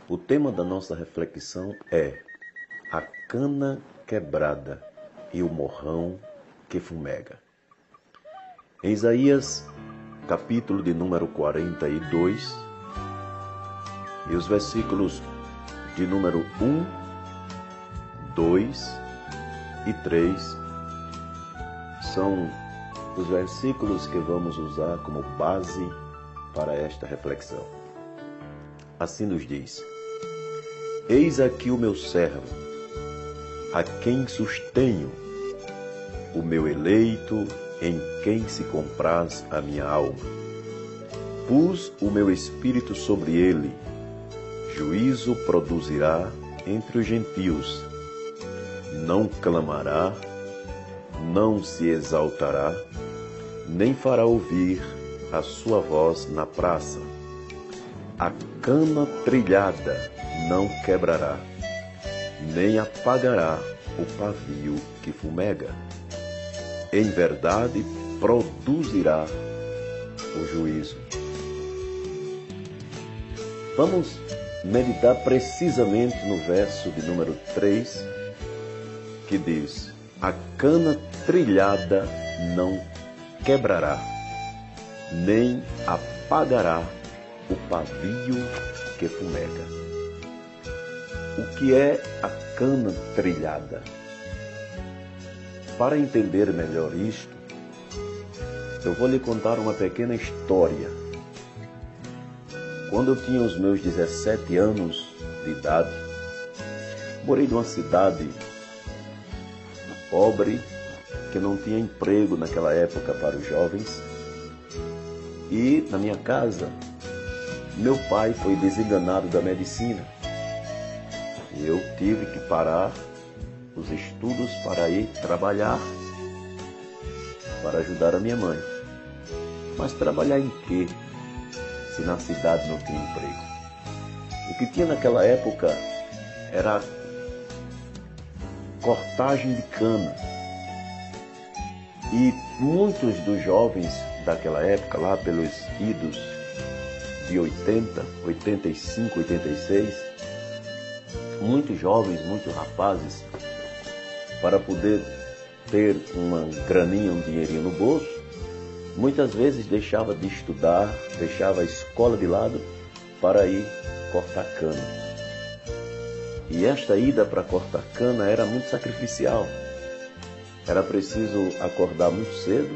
O tema da nossa reflexão é a cana quebrada e o morrão que fumega. Em Isaías, capítulo de número 42, e os versículos de número 1, 2 e 3 são os versículos que vamos usar como base para esta reflexão. Assim nos diz: Eis aqui o meu servo, a quem sustenho, o meu eleito, em quem se compraz a minha alma. Pus o meu espírito sobre ele, juízo produzirá entre os gentios. Não clamará, não se exaltará, nem fará ouvir a sua voz na praça. A cana trilhada não quebrará, nem apagará o pavio que fumega. Em verdade, produzirá o juízo. Vamos meditar precisamente no verso de número 3, que diz: a cana trilhada não quebrará, nem apagará o pavio que fumega. O que é a cana trilhada? Para entender melhor isto, eu vou lhe contar uma pequena história. Quando eu tinha os meus 17 anos de idade, morei numa cidade pobre, que não tinha emprego naquela época para os jovens. E na minha casa, meu pai foi desenganado da medicina. E eu tive que parar os estudos para ir trabalhar, para ajudar a minha mãe. Mas trabalhar em quê, se na cidade não tinha emprego? O que tinha naquela época era cortagem de cana. E muitos dos jovens daquela época, lá pelos idos de 80, 85, 86, muitos jovens, muitos rapazes, para poder ter uma graninha, um dinheirinho no bolso, muitas vezes deixava de estudar, deixava a escola de lado para ir cortar cana. E esta ida para cortar cana era muito sacrificial. Era preciso acordar muito cedo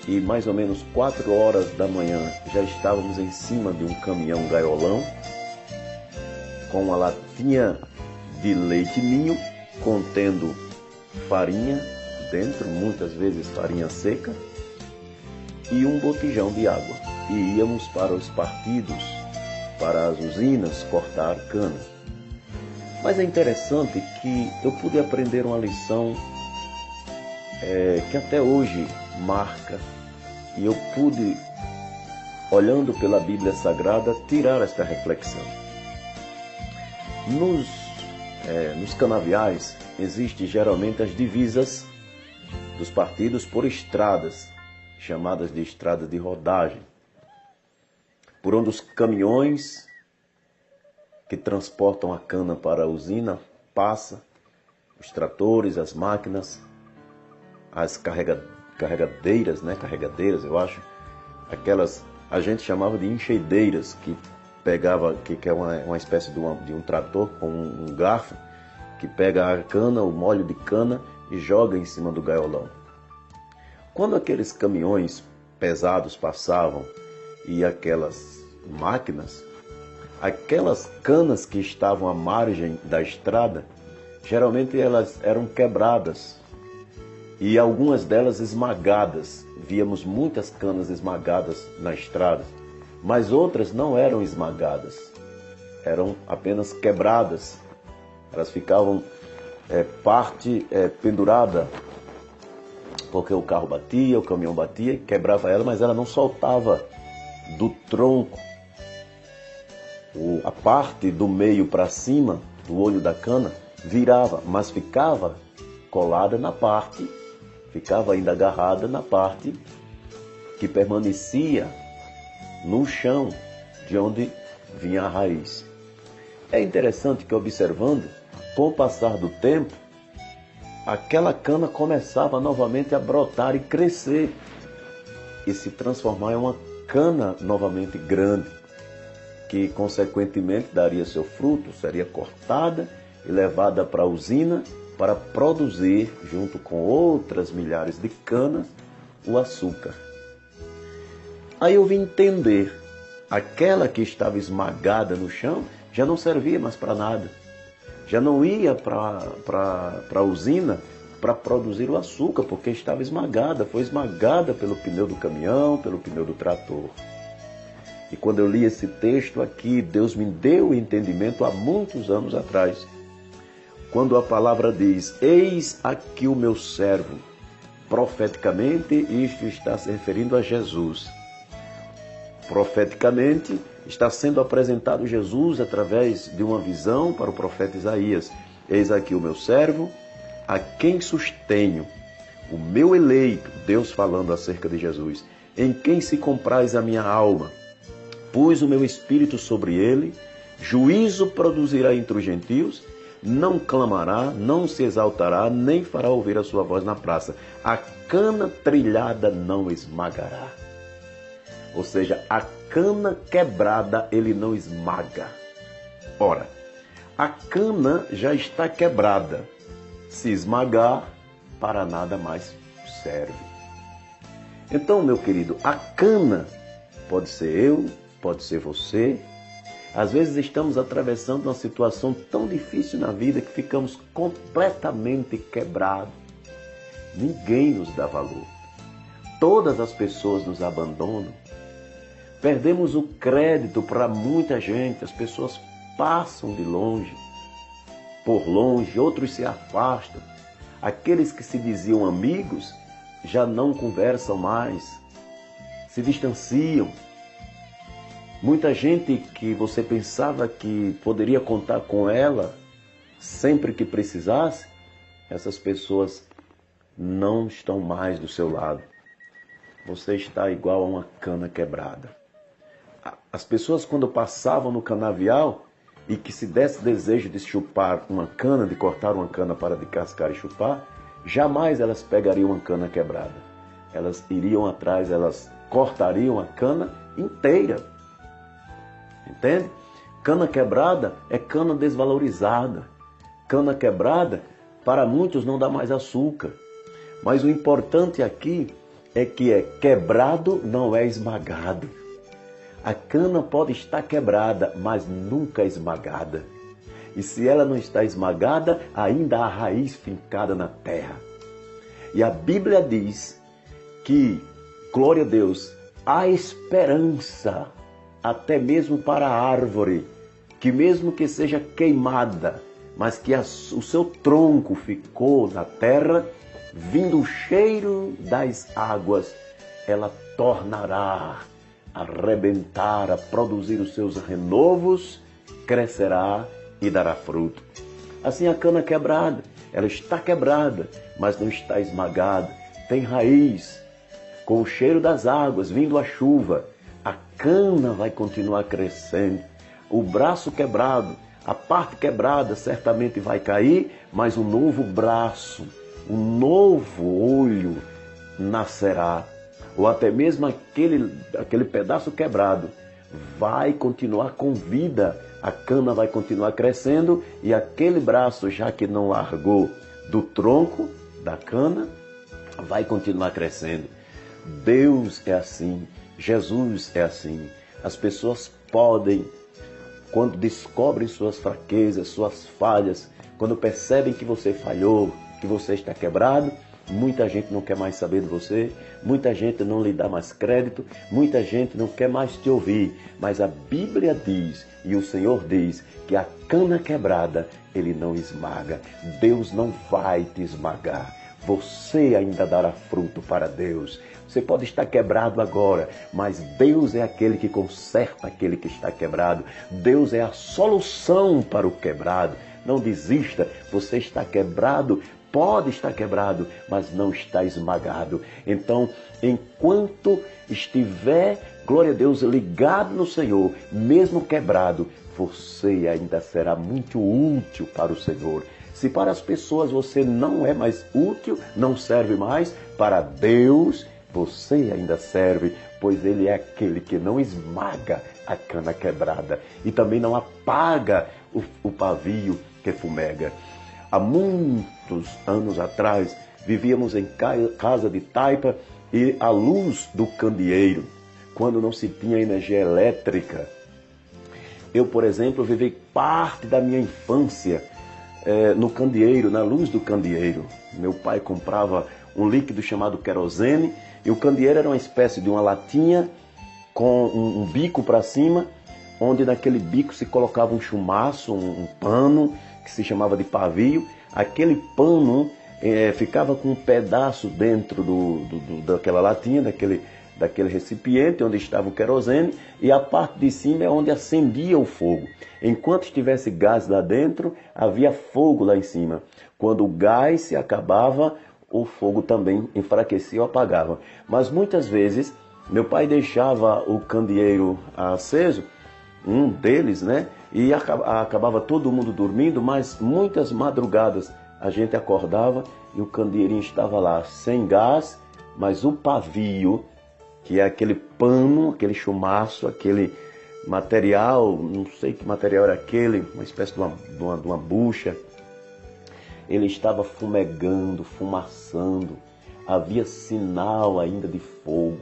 e mais ou menos 4 horas da manhã já estávamos em cima de um caminhão gaiolão com uma latinha de leite ninho contendo farinha dentro, muitas vezes farinha seca, e um botijão de água. E íamos para os partidos, para as usinas, cortar cana. Mas é interessante que eu pude aprender uma lição que até hoje marca, e eu pude, olhando pela Bíblia Sagrada, tirar esta reflexão. Nos canaviais existem geralmente as divisas dos partidos por estradas, chamadas de estradas de rodagem, por onde os caminhões que transportam a cana para a usina passam, os tratores, as máquinas, as carregadeiras, eu acho, aquelas a gente chamava de enchedeiras, que pegava, que é uma espécie de um trator com um garfo, que pega a cana, o molho de cana, e joga em cima do gaiolão. Quando aqueles caminhões pesados passavam e aquelas máquinas, aquelas canas que estavam à margem da estrada, geralmente elas eram quebradas e algumas delas esmagadas. Víamos muitas canas esmagadas na estrada, mas outras não eram esmagadas, eram apenas quebradas. Elas ficavam parte pendurada, porque o carro batia, o caminhão batia, quebrava ela, mas ela não soltava do tronco. A parte do meio para cima, do olho da cana, virava, mas ficava colada na parte, ficava ainda agarrada na parte que permanecia no chão de onde vinha a raiz. É interessante que, observando, com o passar do tempo, aquela cana começava novamente a brotar e crescer e se transformar em uma cana novamente grande, que consequentemente daria seu fruto, seria cortada e levada para a usina para produzir, junto com outras milhares de canas, o açúcar. Aí eu vim entender, aquela que estava esmagada no chão já não servia mais para nada. Já não ia para a usina para produzir o açúcar, porque estava esmagada, foi esmagada pelo pneu do caminhão, pelo pneu do trator. E quando eu li esse texto aqui, Deus me deu o entendimento há muitos anos atrás, quando a palavra diz: eis aqui o meu servo. Profeticamente, isto está se referindo a Jesus. Profeticamente, está sendo apresentado Jesus através de uma visão para o profeta Isaías. Eis aqui o meu servo, a quem sustenho, o meu eleito, Deus falando acerca de Jesus, em quem se compraz a minha alma. Pus o meu espírito sobre ele, juízo produzirá entre os gentios, não clamará, não se exaltará, nem fará ouvir a sua voz na praça. A cana trilhada não esmagará. Ou seja, a cana quebrada ele não esmaga. Ora, a cana já está quebrada. Se esmagar, para nada mais serve. Então, meu querido, a cana pode ser eu, pode ser você. Às vezes estamos atravessando uma situação tão difícil na vida que ficamos completamente quebrados. Ninguém nos dá valor. Todas as pessoas nos abandonam. Perdemos o crédito para muita gente. As pessoas passam de longe, por longe, outros se afastam. Aqueles que se diziam amigos já não conversam mais, se distanciam. Muita gente que você pensava que poderia contar com ela sempre que precisasse, essas pessoas não estão mais do seu lado. Você está igual a uma cana quebrada. As pessoas, quando passavam no canavial e que se desse desejo de chupar uma cana, de cortar uma cana para descascar e chupar, jamais elas pegariam uma cana quebrada. Elas iriam atrás, elas cortariam a cana inteira. Entende? Cana quebrada é cana desvalorizada. Cana quebrada, para muitos, não dá mais açúcar. Mas o importante aqui é que é quebrado, não é esmagado. A cana pode estar quebrada, mas nunca esmagada. E se ela não está esmagada, ainda há raiz fincada na terra. E a Bíblia diz que, glória a Deus, há esperança até mesmo para a árvore, que mesmo que seja queimada, mas que o seu tronco ficou na terra, vindo o cheiro das águas, ela tornará a arrebentar, a produzir os seus renovos, crescerá e dará fruto. Assim a cana quebrada, ela está quebrada, mas não está esmagada, tem raiz, com o cheiro das águas, vindo a chuva, a cana vai continuar crescendo. O braço quebrado, a parte quebrada certamente vai cair, mas um novo braço, um novo olho nascerá. Ou até mesmo aquele pedaço quebrado vai continuar com vida. A cana vai continuar crescendo e aquele braço, já que não largou do tronco da cana, vai continuar crescendo. Deus é assim, Jesus é assim. As pessoas podem, quando descobrem suas fraquezas, suas falhas, quando percebem que você falhou, que você está quebrado, muita gente não quer mais saber de você, muita gente não lhe dá mais crédito, muita gente não quer mais te ouvir. Mas a Bíblia diz, e o Senhor diz, que a cana quebrada, Ele não esmaga. Deus não vai te esmagar. Você ainda dará fruto para Deus. Você pode estar quebrado agora, mas Deus é aquele que conserta aquele que está quebrado. Deus é a solução para o quebrado. Não desista, você está quebrado, pode estar quebrado, mas não está esmagado. Então, enquanto estiver glória a Deus, ligado no Senhor, mesmo quebrado, você ainda será muito útil para o Senhor. Se para as pessoas você não é mais útil, não serve mais, para Deus você ainda serve, pois Ele é aquele que não esmaga a cana quebrada e também não apaga o pavio que fumega. Há muitos anos atrás, vivíamos em casa de taipa e à luz do candeeiro, quando não se tinha energia elétrica. Eu, por exemplo, vivi parte da minha infância no candeeiro, na luz do candeeiro. Meu pai comprava um líquido chamado querosene e o candeeiro era uma espécie de uma latinha com um bico para cima, onde naquele bico se colocava um chumaço, um pano, que se chamava de pavio. Aquele pano ficava com um pedaço dentro daquela latinha, daquele recipiente onde estava o querosene, e a parte de cima é onde acendia o fogo. Enquanto estivesse gás lá dentro, havia fogo lá em cima. Quando o gás se acabava, o fogo também enfraquecia ou apagava. Mas muitas vezes, meu pai deixava o candeeiro aceso, um deles, né? E acabava todo mundo dormindo, mas muitas madrugadas a gente acordava e o candeeirinho estava lá, sem gás, mas o pavio, que é aquele pano, aquele chumaço, aquele material, não sei que material era aquele, uma espécie de uma bucha, ele estava fumegando, fumaçando, havia sinal ainda de fogo,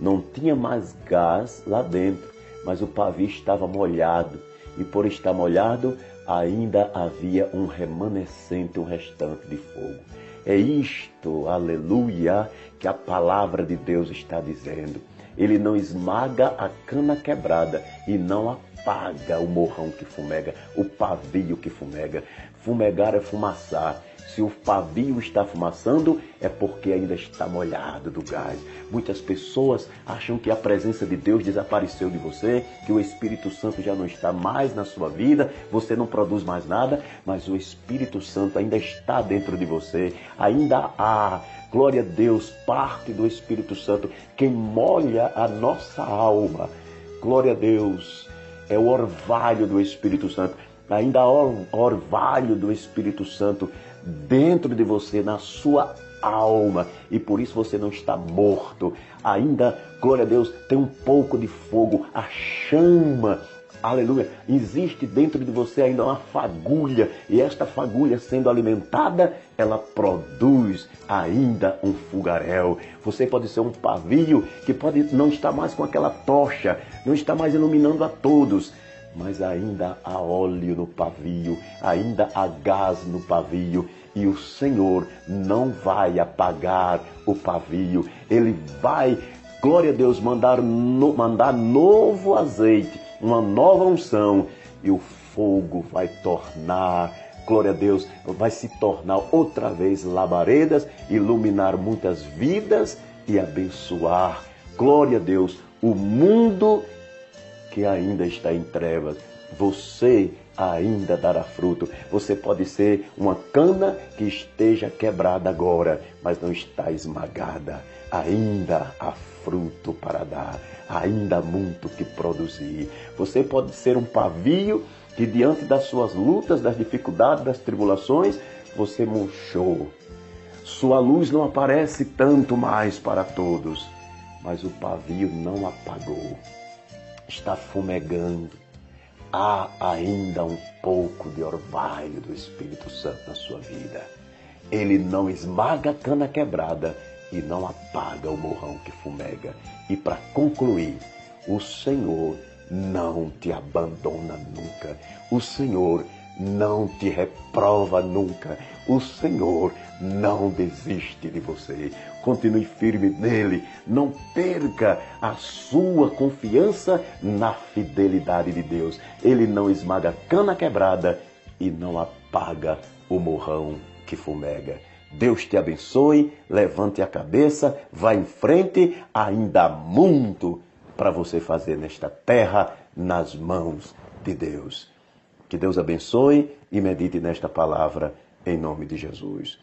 não tinha mais gás lá dentro, mas o pavio estava molhado, e por estar molhado, ainda havia um remanescente, um restante de fogo. É isto, aleluia, que a palavra de Deus está dizendo. Ele não esmaga a cana quebrada e não apaga o morrão que fumega, o pavio que fumega. Fumegar é fumaçar. Se o pavio está fumaçando, é porque ainda está molhado do gás. Muitas pessoas acham que a presença de Deus desapareceu de você, que o Espírito Santo já não está mais na sua vida, você não produz mais nada, mas o Espírito Santo ainda está dentro de você. Ainda há, glória a Deus, parte do Espírito Santo, quem molha a nossa alma. Glória a Deus, é o orvalho do Espírito Santo. Ainda há orvalho do Espírito Santo dentro de você, na sua alma, e por isso você não está morto. Ainda, glória a Deus, tem um pouco de fogo, a chama, aleluia, existe dentro de você ainda uma fagulha, e esta fagulha sendo alimentada, ela produz ainda um fogaréu. Você pode ser um pavio que pode não estar mais com aquela tocha, não está mais iluminando a todos, mas ainda há óleo no pavio, ainda há gás no pavio, e o Senhor não vai apagar o pavio. Ele vai, glória a Deus, mandar novo azeite, uma nova unção, e o fogo vai tornar, glória a Deus, vai se tornar outra vez labaredas, iluminar muitas vidas e abençoar, glória a Deus, o mundo que ainda está em trevas. Você ainda dará fruto. Você pode ser uma cana que esteja quebrada agora, mas não está esmagada. Ainda há fruto para dar, ainda há muito que produzir. Você pode ser um pavio que diante das suas lutas, das dificuldades, das tribulações, você murchou. Sua luz não aparece tanto mais para todos, mas o pavio não apagou. Está fumegando. Há ainda um pouco de orvalho do Espírito Santo na sua vida. Ele não esmaga a cana quebrada e não apaga o morrão que fumega. E para concluir, o Senhor não te abandona nunca. O Senhor não te reprova nunca. O Senhor não desiste de você. Continue firme nele. Não perca a sua confiança na fidelidade de Deus. Ele não esmaga a cana quebrada e não apaga o morrão que fumega. Deus te abençoe, levante a cabeça, vá em frente, ainda há muito para você fazer nesta terra, nas mãos de Deus. Que Deus abençoe e medite nesta palavra em nome de Jesus.